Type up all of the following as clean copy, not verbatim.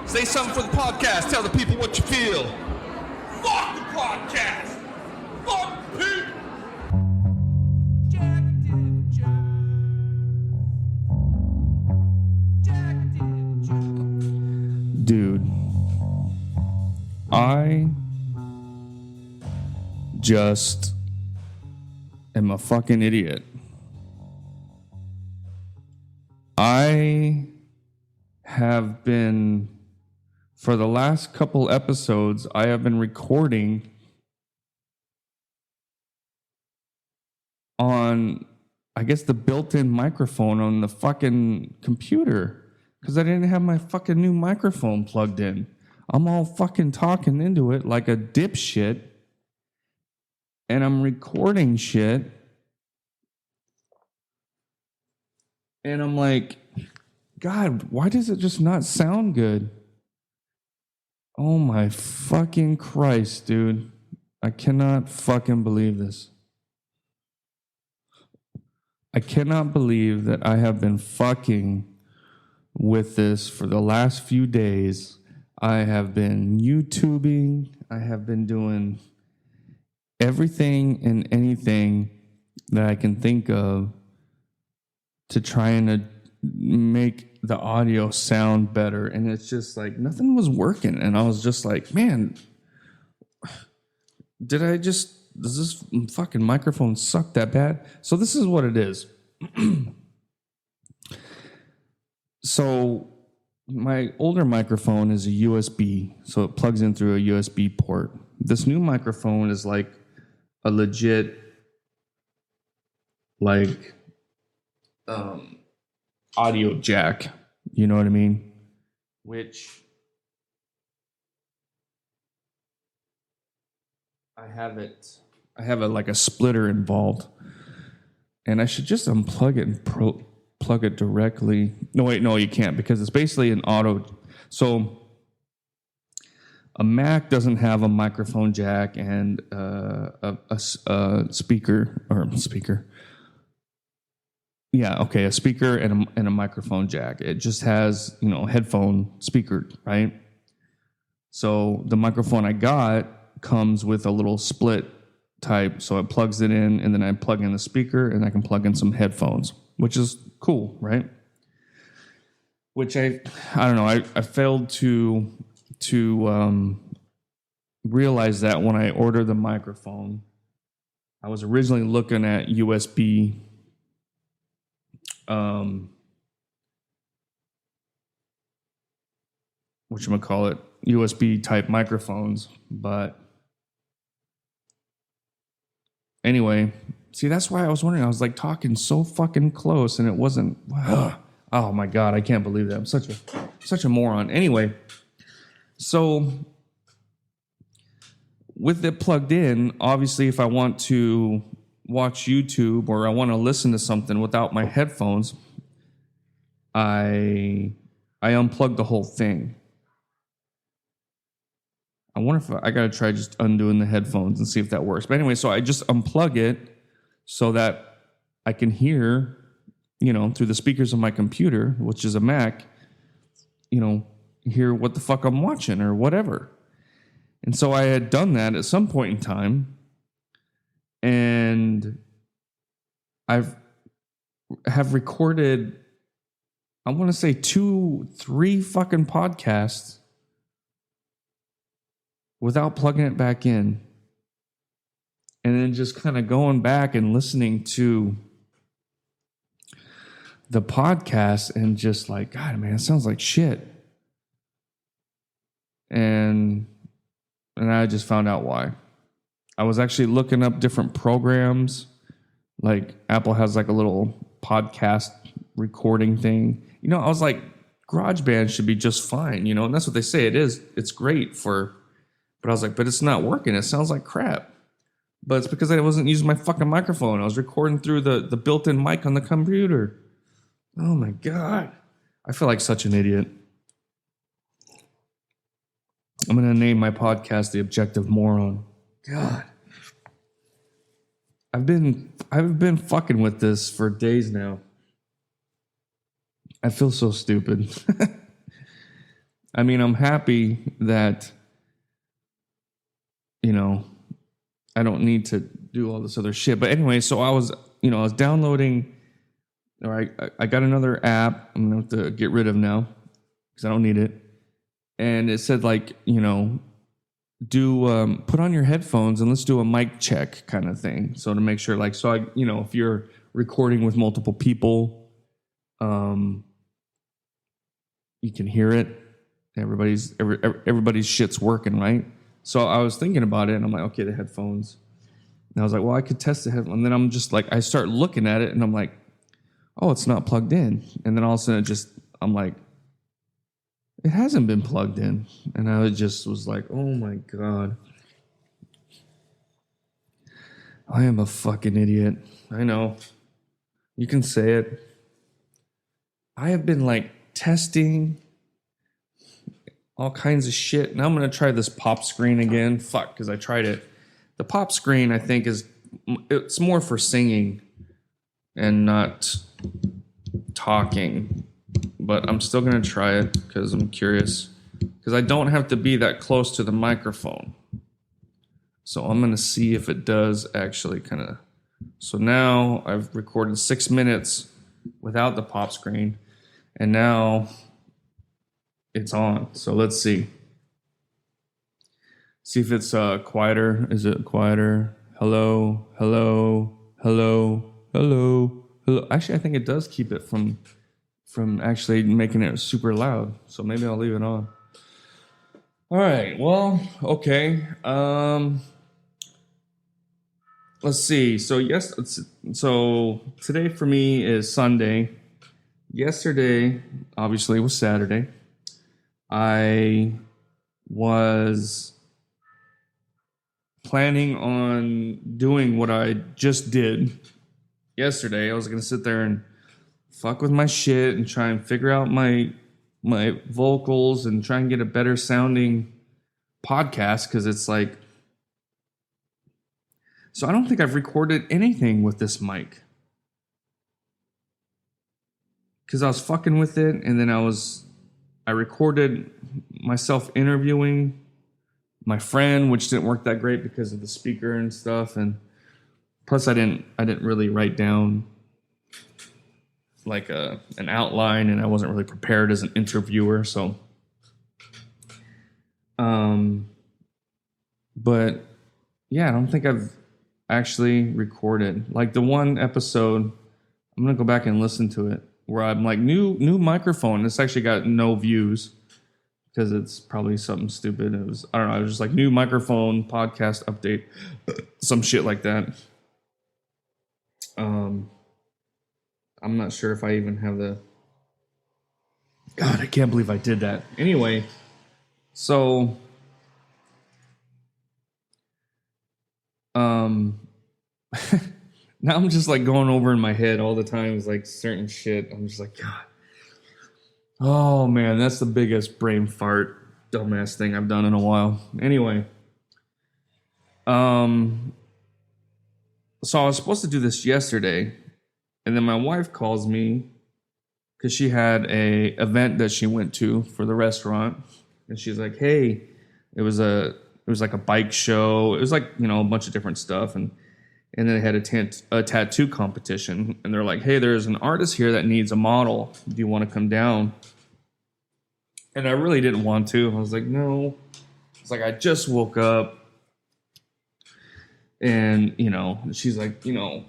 Say something for the podcast. Tell the people what you feel. Fuck the podcast. Fuck people. Dude, I just am a fucking idiot. I have been, for the last couple episodes, I have been recording on, I guess, the built-in microphone on the fucking computer. Because I didn't have my fucking new microphone plugged in. I'm all fucking talking into it like a dipshit. And I'm recording shit. And I'm like, God, why does it just not sound good? Oh my fucking Christ, dude. I cannot fucking believe this. I cannot believe that I have been fucking with this for the last few days. I have been YouTubing. I have been doing everything and anything that I can think of to try and make the audio sound better. And it's just like nothing was working. And I was just like, man, does this fucking microphone suck that bad? So this is what it is. So my older microphone is a USB, so it plugs in through a USB port. This new microphone is like a legit, like, audio jack. You know what I mean? Which I have it like a splitter involved, and I should just unplug it and plug it directly. No, wait, no, you can't, because it's basically an auto. So a Mac doesn't have a microphone jack and a speaker. Yeah, okay, a speaker and a microphone jack. It just has, headphone speaker, right? So the microphone I got comes with a little split type, so it plugs it in, and then I plug in the speaker, and I can plug in some headphones, which is cool, right? Which I don't know. I failed to realize that when I ordered the microphone. I was originally looking at USB whatchamacallit, USB type microphones, but anyway, see, that's why I was wondering. I was like talking so fucking close, and it wasn't. Oh my God, I can't believe that. I'm such a moron. Anyway, so with it plugged in, obviously, if I want to watch YouTube or I want to listen to something without my headphones, I unplug the whole thing. I wonder if I got to try just undoing the headphones and see if that works. But anyway, so I just unplug it so that I can hear, through the speakers of my computer, which is a Mac, hear what the fuck I'm watching or whatever. And so I had done that at some point in time, and I have recorded, I want to say 2-3 fucking podcasts without plugging it back in, and then just kind of going back and listening to the podcast and just like, God, man, it sounds like shit. And I just found out why. I was actually looking up different programs. Like Apple has like a little podcast recording thing. I was like, GarageBand should be just fine, and that's what they say it is. It's great for, but I was like, but it's not working. It sounds like crap. But it's because I wasn't using my fucking microphone. I was recording through the built-in mic on the computer. Oh my God. I feel like such an idiot. I'm going to name my podcast The Objective Moron. God. I've been fucking with this for days now. I feel so stupid. I mean, I'm happy that, I don't need to do all this other shit. But anyway, so I was downloading, or I got another app I'm going to have to get rid of now because I don't need it. And it said like, do put on your headphones and let's do a mic check kind of thing. So to make sure, like, so I, if you're recording with multiple people, you can hear it. Everybody's shit's working, right? So I was thinking about it, and I'm like, okay, the headphones. And I was like, well, I could test the headphones. And then I'm just like, I start looking at it, and I'm like, oh, it's not plugged in. And then all of a sudden, I'm like, it hasn't been plugged in. And I just was like, oh my God. I am a fucking idiot. I know. You can say it. I have been like testing all kinds of shit. Now I'm going to try this pop screen again. Fuck, because I tried it. The pop screen, I think, it's more for singing and not talking. But I'm still going to try it because I'm curious. Because I don't have to be that close to the microphone. So I'm going to see if it does actually kind of. So now I've recorded 6 minutes without the pop screen. And now it's on. So let's see. See if it's quieter. Is it quieter? Hello, hello, hello, hello, hello. Actually, I think it does keep it from actually making it super loud. So maybe I'll leave it on. All right. Well, okay. Let's see. So today for me is Sunday. Yesterday, obviously, was Saturday. I was planning on doing what I just did yesterday. I was going to sit there and fuck with my shit and try and figure out my vocals and try and get a better sounding podcast, because it's like, so I don't think I've recorded anything with this mic, because I was fucking with it, and then I recorded myself interviewing my friend, which didn't work that great because of the speaker and stuff, and plus I didn't really write down like an outline, and I wasn't really prepared as an interviewer, so but yeah, I don't think I've actually recorded like the one episode. I'm gonna go back and listen to it where I'm like, new microphone. It's actually got no views because it's probably something stupid. It was just like new microphone podcast update, some shit like that. I'm not sure if I even have the. God, I can't believe I did that. Anyway, so now I'm just like going over in my head all the time is like certain shit. I'm just like, God. Oh man, that's the biggest brain fart dumbass thing I've done in a while. Anyway. So I was supposed to do this yesterday, and then my wife calls me because she had a event that she went to for the restaurant, and she's like, "Hey, it was like a bike show. It was like, a bunch of different stuff, and then they had a tattoo competition, and they're like, hey, there's an artist here that needs a model. Do you want to come down?" And I really didn't want to. I was like, no. It's like I just woke up. And, she's like, oh,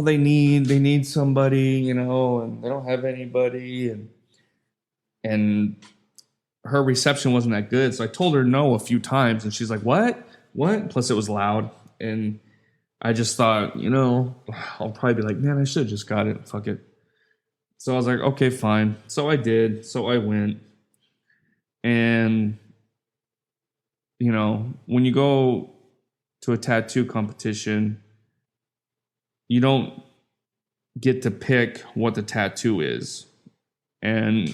they need somebody, and they don't have anybody. And her reception wasn't that good. So I told her no a few times, and she's like, what? Plus it was loud. And I just thought, I'll probably be like, man, I should have just got it. Fuck it. So I was like, okay, fine. So I did. So I went. And, when you go to a tattoo competition, you don't get to pick what the tattoo is. And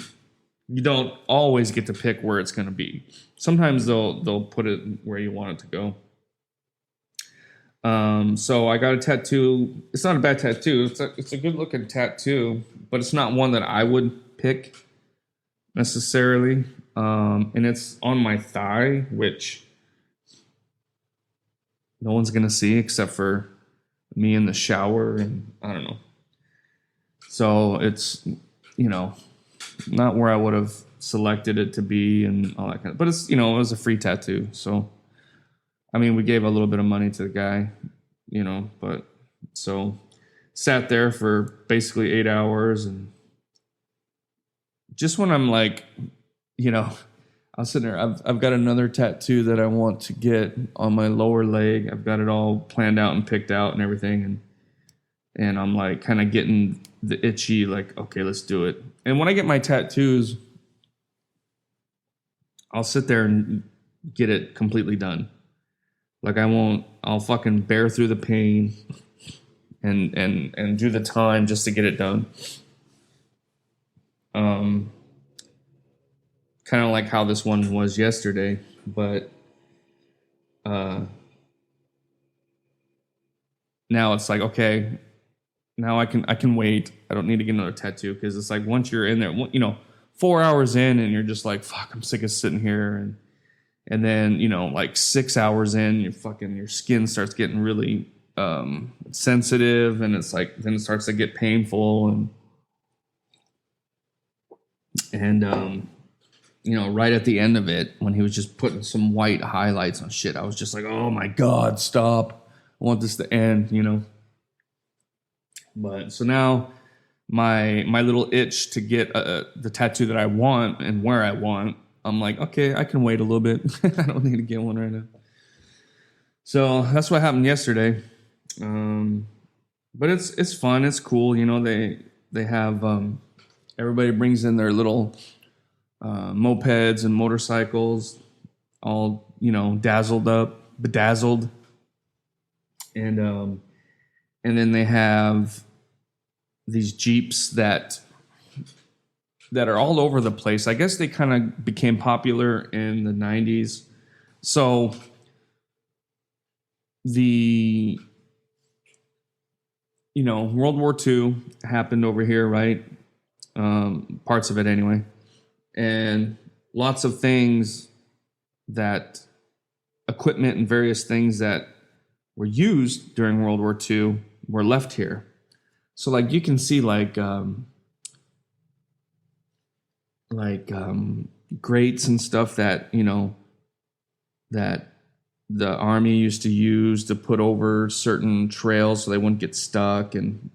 you don't always get to pick where it's going to be. Sometimes they'll put it where you want it to go. So I got a tattoo. It's not a bad tattoo. It's a good looking tattoo, but it's not one that I would pick necessarily. And it's on my thigh, which no one's gonna see except for me in the shower, and I don't know. So it's, not where I would have selected it to be and all that kind of, but it's, it was a free tattoo. So, I mean, we gave a little bit of money to the guy, but so sat there for basically 8 hours. And just when I'm like, I was sitting there, I've got another tattoo that I want to get on my lower leg. I've got it all planned out and picked out and everything. And I'm like kind of getting the itchy, like, okay, let's do it. And when I get my tattoos, I'll sit there and get it completely done. Like I'll fucking bear through the pain and do the time just to get it done. Kind of like how this one was yesterday, but now it's like, okay, now I can wait. I don't need to get another tattoo, because it's like once you're in there, 4 hours in and you're just like, fuck, I'm sick of sitting here. And then, like 6 hours in, your skin starts getting really sensitive, and it's like, then it starts to get painful. And right at the end of it, when he was just putting some white highlights on shit, I was just like, oh my God, stop. I want this to end. But so now my little itch to get the tattoo that I want and where I want, I'm like, okay, I can wait a little bit. I don't need to get one right now. So that's what happened yesterday. But it's fun. It's cool. They have everybody brings in their little mopeds and motorcycles, all bedazzled, and then they have these Jeeps that are all over the place. I guess they kind of became popular in the 90s. So the World War II happened over here, right? Parts of it anyway. And lots of things, that equipment and various things that were used during World War II were left here. So like you can see grates and stuff that that the army used to use to put over certain trails so they wouldn't get stuck, and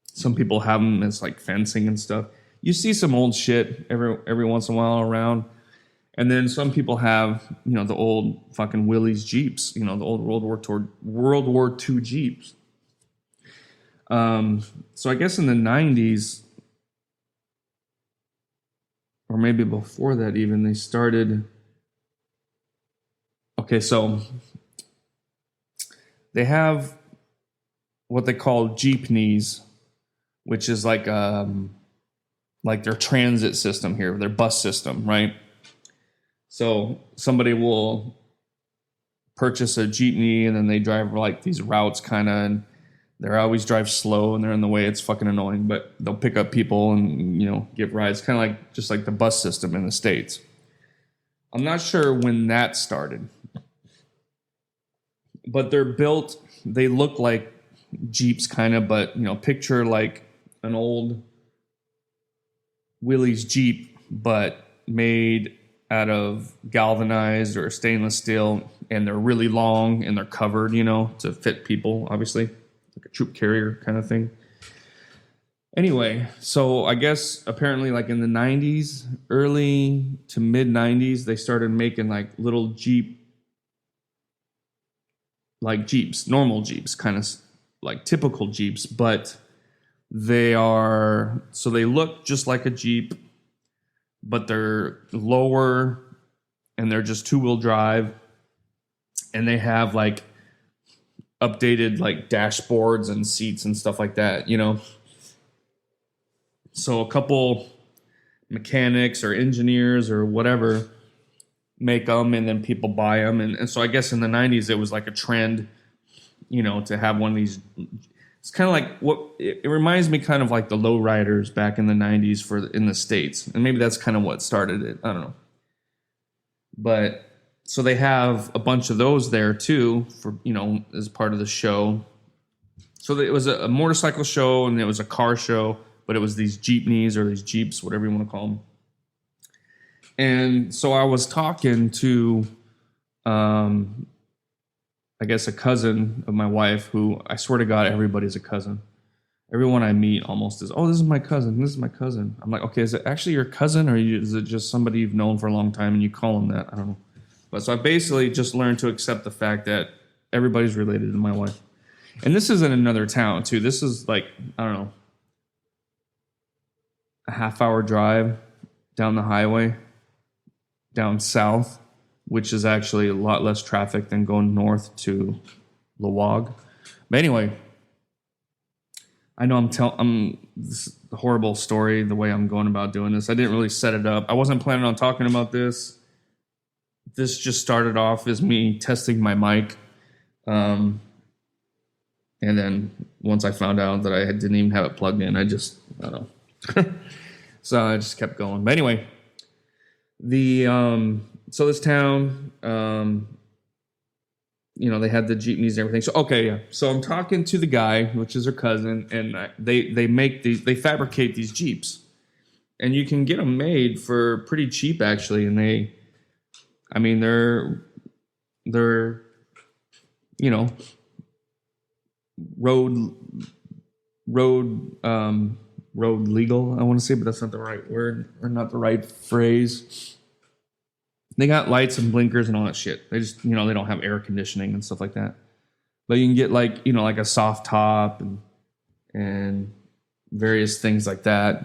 some people have them as like fencing and stuff. You see some old shit every once in a while around. And then some people have, the old fucking Willys Jeeps, the old World War II Jeeps. So I guess in the 90s, or maybe before that even, they started. Okay, so they have what they call jeepneys, which is like their transit system here, their bus system, right? So somebody will purchase a jeepney and then they drive like these routes kind of, and they always drive slow and they're in the way. It's fucking annoying, but they'll pick up people and, give rides, kind of like just like the bus system in the States. I'm not sure when that started, but they look like Jeeps kind of, but, picture like an old Willys Jeep, but made out of galvanized or stainless steel, and they're really long and they're covered, to fit people, obviously, like a troop carrier kind of thing. Anyway, so I guess apparently like in the 90s, early to mid 90s, they started making like little Jeeps, normal Jeeps, kind of like typical Jeeps, but they look just like a Jeep, but they're lower and they're just 2-wheel drive, and they have like updated like dashboards and seats and stuff like that, So a couple mechanics or engineers or whatever make them, and then people buy them. And so I guess in the 90s, it was like a trend, to have one of these. It's kind of like it reminds me kind of like the lowriders back in the 90s in the States. And maybe that's kind of what started it. I don't know. But so they have a bunch of those there too for, as part of the show. So it was a motorcycle show and it was a car show, but it was these jeepneys or these jeeps, whatever you want to call them. And so I was talking to, I guess, a cousin of my wife who, I swear to God, everybody's a cousin. Everyone I meet almost is, oh, this is my cousin. This is my cousin. I'm like, okay, is it actually your cousin or is it just somebody you've known for a long time and you call them that? I don't know. But so I basically just learned to accept the fact that everybody's related to my wife. And this is in another town, too. This is like, I don't know, a half-hour drive down the highway, down south, which is actually a lot less traffic than going north to Lawag. But anyway, I know this is a horrible story, the way I'm going about doing this. I didn't really set it up. I wasn't planning on talking about this. This just started off as me testing my mic. And then once I found out that I didn't even have it plugged in, I don't know. So I just kept going. But anyway, so this town, they had the jeepneys and everything. So, okay, yeah. So I'm talking to the guy, which is her cousin, and they fabricate these Jeeps. And you can get them made for pretty cheap, actually. And they're road legal, I want to say, but that's not the right word or not the right phrase. They got lights and blinkers and all that shit. They just, they don't have air conditioning and stuff like that. But you can get like a soft top and various things like that.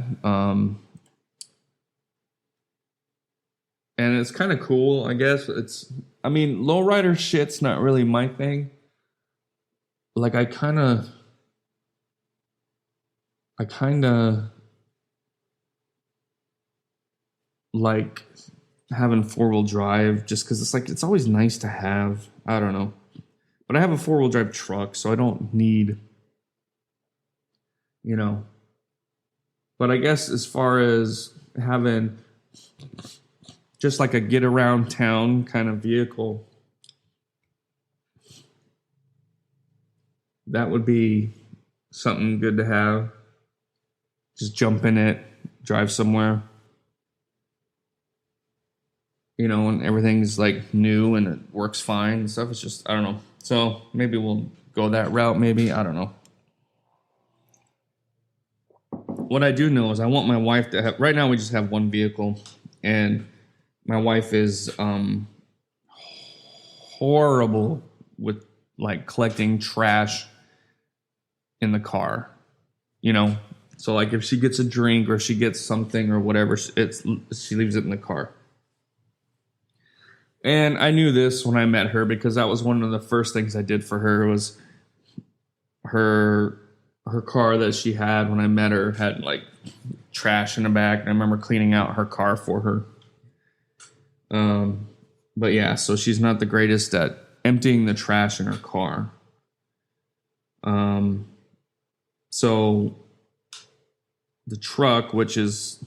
And it's kind of cool, I guess. Lowrider shit's not really my thing. Like I kind of like having 4-wheel drive just because it's always nice to have. I don't know. But I have a 4-wheel drive truck, so I don't need, But I guess as far as having just like a get around town kind of vehicle, that would be something good to have. Just jump in it, drive somewhere. And everything's like new and it works fine and stuff. It's just, I don't know. So maybe we'll go that route. Maybe, I don't know. What I do know is I want my wife to have, right now we just have one vehicle and my wife is horrible with like collecting trash in the car, So like if she gets a drink or she gets something or whatever, she leaves it in the car. And I knew this when I met her because that was one of the first things I did for her was her car that she had when I met her had like trash in the back. And I remember cleaning out her car for her. But yeah, so she's not the greatest at emptying the trash in her car. So the truck, which is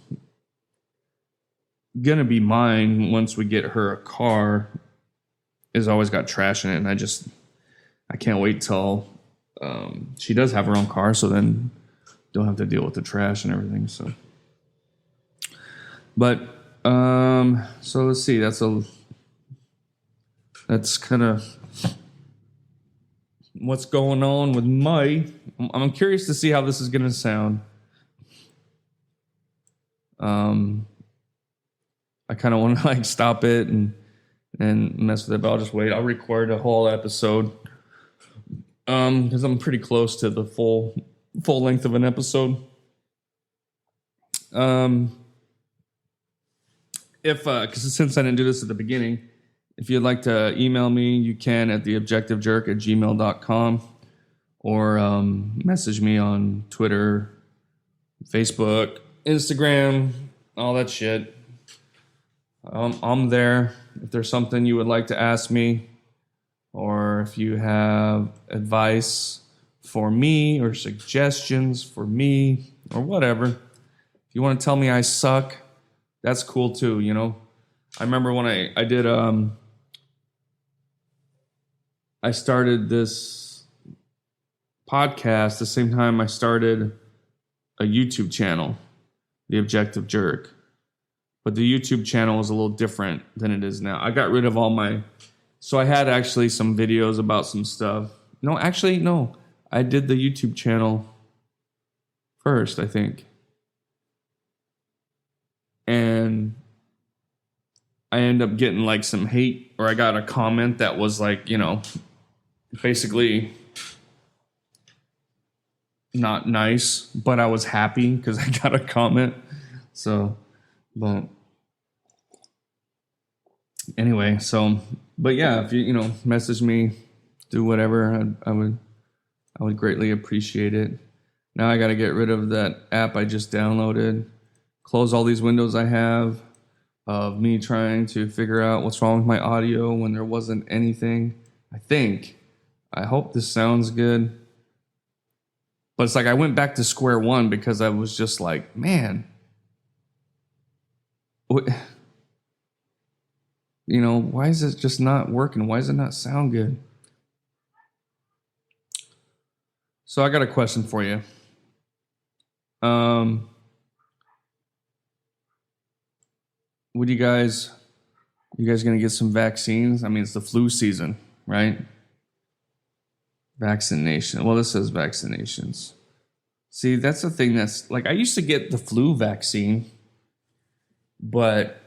gonna be mine once we get her a car, has always got trash in it, and I can't wait till she does have her own car, so then don't have to deal with the trash and everything. So, but so let's see. That's kind of what's going on with I'm curious to see how this is gonna sound. I kind of want to like stop it and mess with it, but I'll just wait. I'll record a whole episode because I'm pretty close to the full length of an episode. Because since I didn't do this at the beginning, if you'd like to email me, you can at theobjectivejerk@gmail.com or message me on Twitter, Facebook, Instagram, all that shit. I'm there. If there's something you would like to ask me, or if you have advice for me or suggestions for me or whatever, if you want to tell me I suck, that's cool too, I remember when I did I started this podcast the same time I started a YouTube channel, The Objective Jerk. But the YouTube channel is a little different than it is now. I got rid of all my... So I had actually some videos about some stuff. No. I did the YouTube channel first, I think. And I ended up getting like some hate, or I got a comment that was like, basically not nice, but I was happy because I got a comment. So, but anyway, but yeah, if you message me, do whatever, I would greatly appreciate it. Now I got to get rid of that app I just downloaded, close all these windows I have of me trying to figure out what's wrong with my audio when there wasn't anything. I hope this sounds good. But it's like I went back to square one because I was just like, man, why is it just not working? Why does it not sound good? So I got a question for you. Would you guys gonna get some vaccines? I mean, it's the flu season, right? Vaccination. Well, this says vaccinations. See, that's the thing that's like, I used to get the flu vaccine, but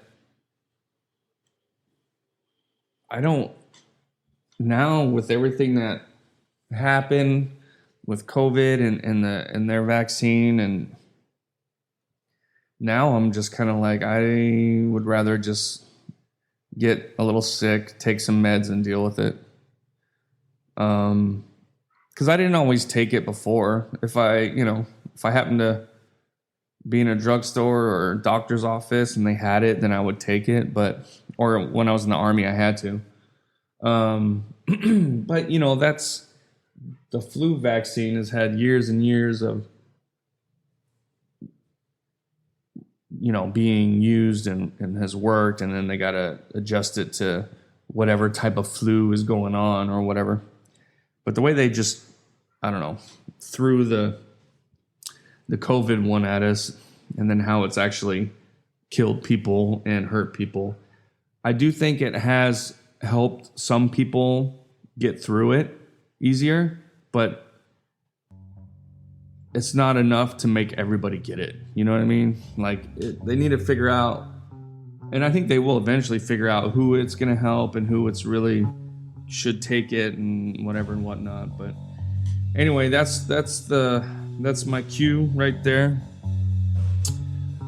I don't now with everything that happened with COVID and their vaccine, and now I'm just kind of like, I would rather just get a little sick, take some meds and deal with it. Because I didn't always take it before. If I happened to be in a drugstore or a doctor's office and they had it, then I would take it. Or when I was in the Army, I had to. But that's the flu vaccine has had years and years of being used and has worked, and then they got to adjust it to whatever type of flu is going on or whatever. But the way they just, I don't know, threw the COVID one at us, and then how it's actually killed people and hurt people, I do think it has helped some people get through it easier, but it's not enough to make everybody get it. You know what I mean? Like, they need to figure out, and I think they will eventually figure out who it's going to help and who it's really should take it and whatever and whatnot. But anyway, that's my cue right there.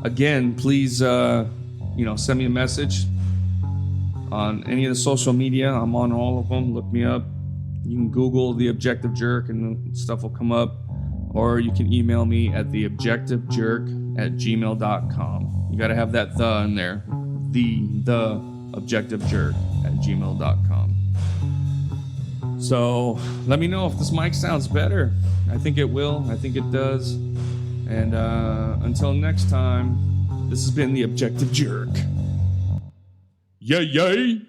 Again, please send me a message on any of the social media. I'm on all of them. Look me up. You can Google The Objective Jerk and stuff will come up, or you can email me at theobjectivejerk@gmail.com. You got to have that "the" in there. The objectivejerk@gmail.com. So let me know if this mic sounds better. I think it will. I think it does. And until next time, this has been The Objective Jerk. Yay, yay!